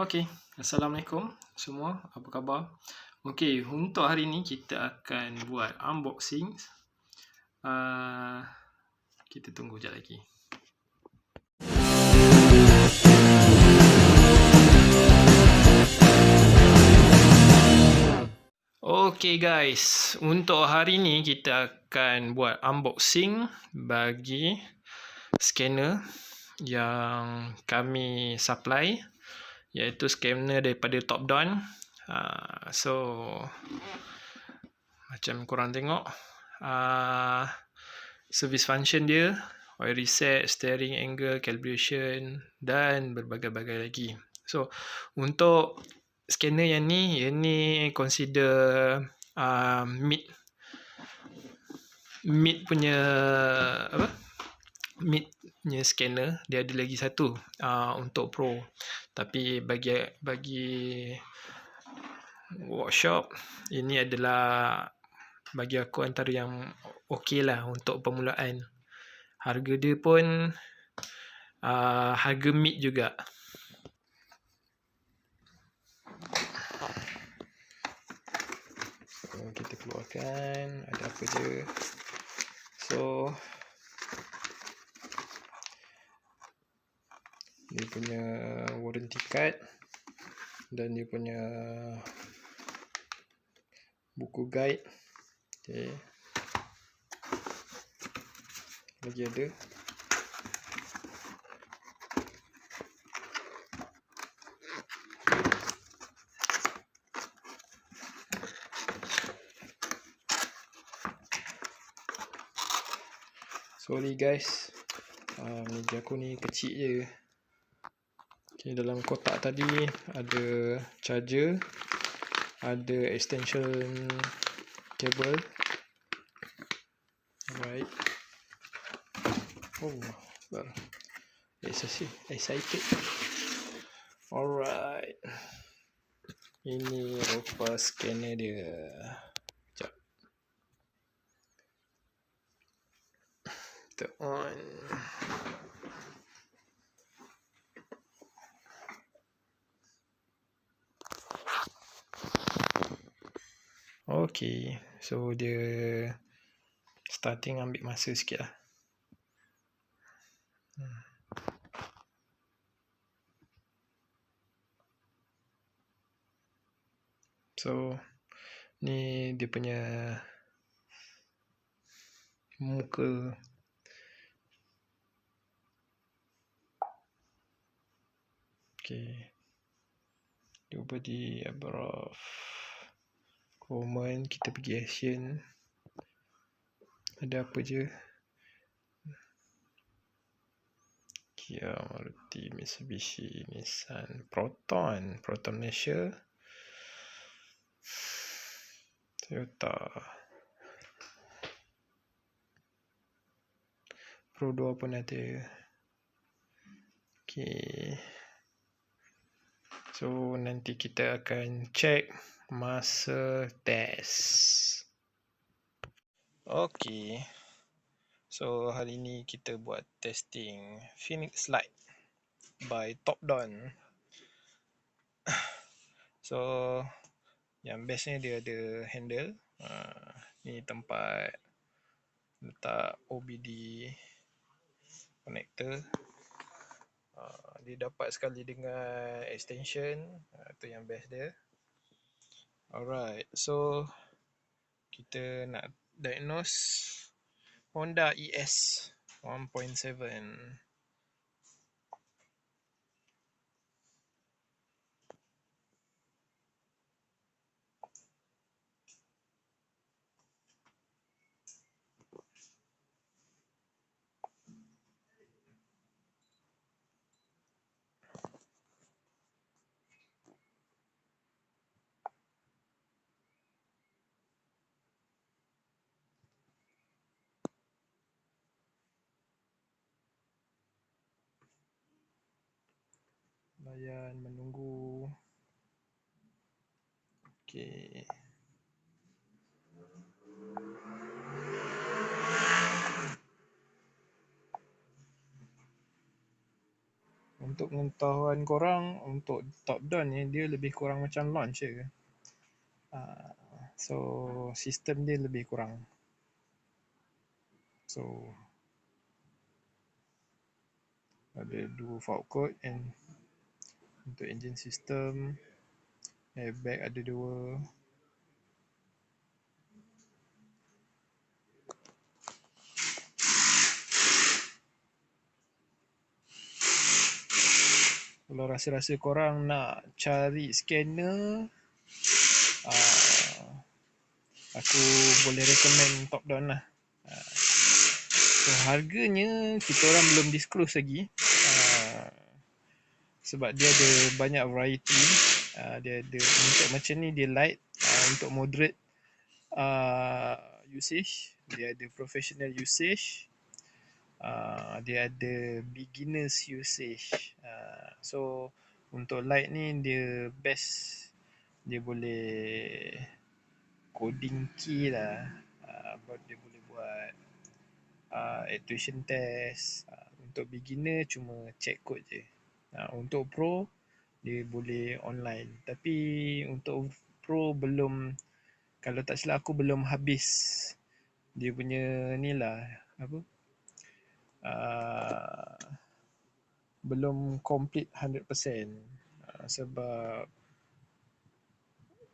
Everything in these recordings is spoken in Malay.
Okey, Assalamualaikum semua, apa khabar? Okey, untuk hari ni kita akan buat unboxing. Kita tunggu sekejap lagi. Okey guys, untuk hari ni kita akan buat unboxing bagi scanner yang kami supply, iaitu scanner daripada Topdon. So macam korang tengok, service function dia, oil reset, steering angle, calibration dan berbagai-bagai lagi. So untuk scanner yang ni consider mid punya mid punya scanner. Dia ada lagi satu untuk pro, tapi bagi workshop ini adalah bagi aku antara yang okey lah untuk permulaan. Harga dia pun harga mid juga. So, kita keluarkan ada apa je. So dia punya warranty card dan dia punya buku guide. Okay. Lagi ada sorry guys, meja aku ni kecil je. Okay, dalam kotak tadi ada charger, ada extension cable. Alright. Oh, well, excited. Alright. Ini rupa scanner dia. Sekejap. Kita on. Okay, so dia starting ambil masa sikit lah. So ni dia punya muka. Okay, cuba di above comment, kita pergi action. Ada apa je? Kia, Maruti, Mitsubishi, Nissan, Proton Malaysia, Toyota, Pro 2 pun ada. Okay, so nanti kita akan check masa test. Okay, so hari ni kita buat testing Pheonix Lite by Topdon. So yang bestnya dia ada handle. Ni tempat letak OBD connector. Dia dapat sekali dengan extension. Itu yang best dia. Alright, so kita nak diagnose Honda ES 1.7. Layan menunggu. Okey. untuk pengetahuan korang, untuk Topdon ni dia lebih kurang macam launch je. So sistem dia lebih kurang. So ada 2 fault code and untuk engine system, airbag ada 2. Kalau rasa-rasa korang nak cari scanner, aku boleh recommend Topdon lah. So harganya kita orang belum disclose lagi, sebab dia ada banyak variety. Dia ada untuk macam ni dia Lite, untuk moderate usage. Dia ada professional usage, dia ada beginners usage. So untuk Lite ni dia best, dia boleh coding key lah. Dia boleh buat actuation test. Untuk beginner cuma check code je. Untuk pro dia boleh online. Tapi untuk pro belum, kalau tak silap aku belum habis dia punya ni lah, apa, belum complete 100%. Sebab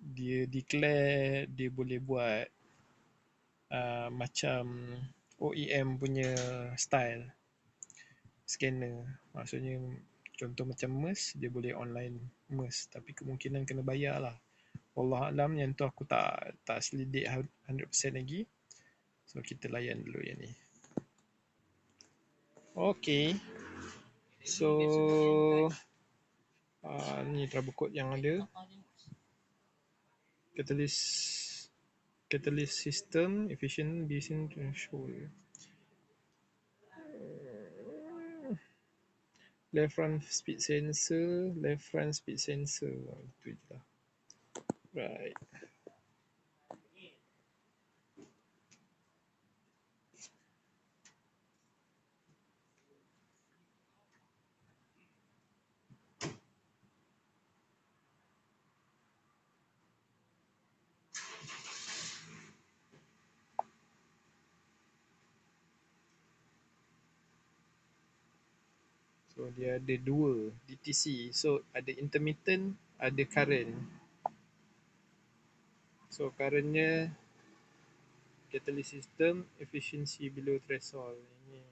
dia declare dia boleh buat macam OEM punya style scanner. Maksudnya contoh macam MERS, dia boleh online MERS, tapi kemungkinan kena bayar lah. Allah Alam, yang tu aku tak selidik 100% lagi. So kita layan dulu yang ni. Okay, so ni trouble code yang ada. Catalyst system efficient decent threshold. Left front speed sensor, itu je lah. Right. So dia ada 2 DTC. So ada intermittent, ada current. So currentnya catalyst system efficiency below threshold. Ini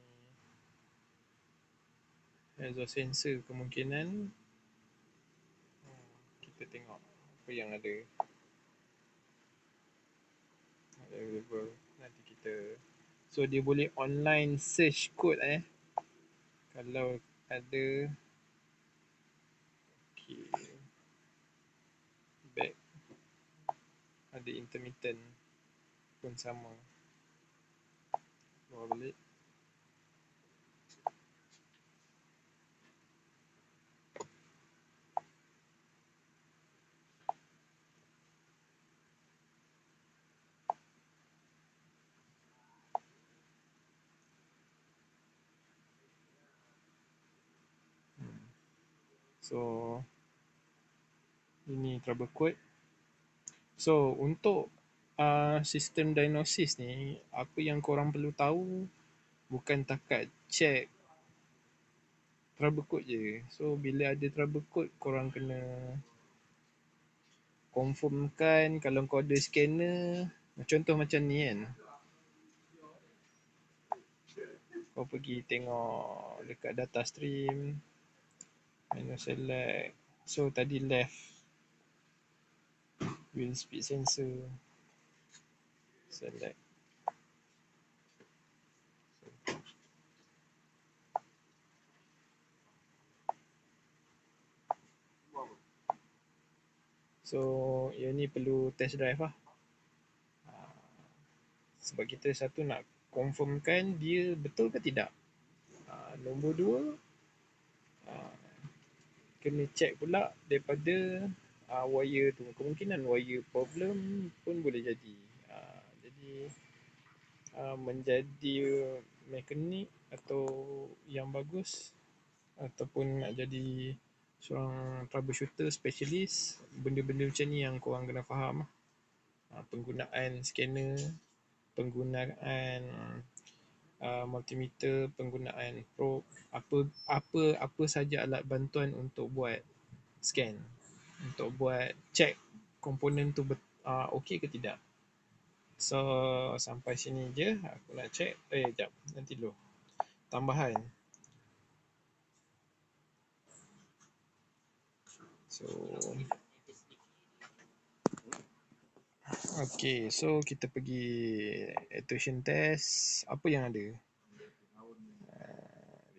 exhaust sensor kemungkinan. Kita tengok apa yang ada available. Nanti kita, so dia boleh online search code kalau ada. Okay, back ada intermittent pun sama. Keluar balik. So ini trouble code. So untuk sistem diagnosis ni, apa yang korang perlu tahu bukan takat check trouble code je. So bila ada trouble code, korang kena confirmkan. Kalau kau ada scanner, contoh macam ni kan, kau pergi tengok dekat data stream, menu select. So tadi left wheel speed sensor, select. So yang ni perlu test drive lah. Sebab kita satu nak confirmkan dia betul ke tidak. Nombor 2, kena check pula daripada wire tu. Kemungkinan wire problem pun boleh jadi. Jadi menjadi mekanik atau yang bagus, ataupun nak jadi seorang troubleshooter specialist, benda-benda macam ni yang korang kena faham. Penggunaan scanner, penggunaan multimeter, penggunaan probe, apa saja alat bantuan untuk buat scan, untuk buat check komponen tu okey ke tidak. So sampai sini je aku nak check. Jap, nanti dulu. Tambahan. So okay, so kita pergi actuation test. Apa yang ada?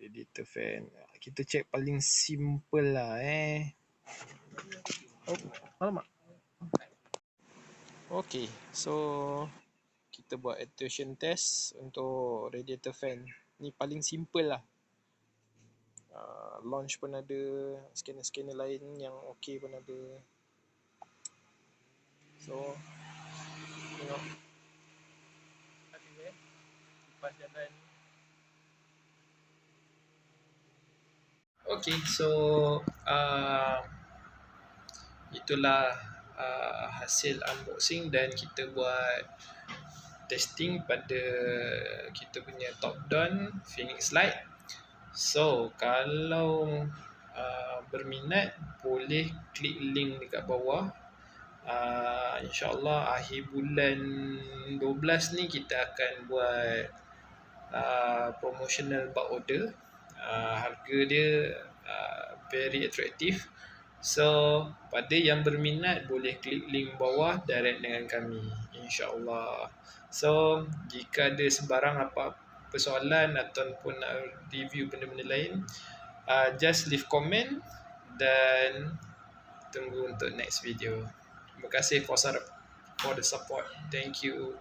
Radiator fan. Kita check paling simple lah Oh, alamak. Okay, so kita buat actuation test untuk radiator fan. Ni paling simple lah. Launch pun ada, scanner-scanner lain yang okay pun ada. So tengok ada kipas jalan. Okay, so itulah hasil unboxing dan kita buat testing pada kita punya Topdon Pheonix Lite. So kalau berminat boleh klik link dekat bawah. InsyaAllah akhir bulan 12 ni kita akan buat promotional bulk order. Harga dia very attractive. So pada yang berminat boleh klik link bawah direct dengan kami, InsyaAllah. So jika ada sebarang apa soalan ataupun nak review benda-benda lain, just leave comment dan tunggu untuk next video. Terima kasih for the support. Thank you.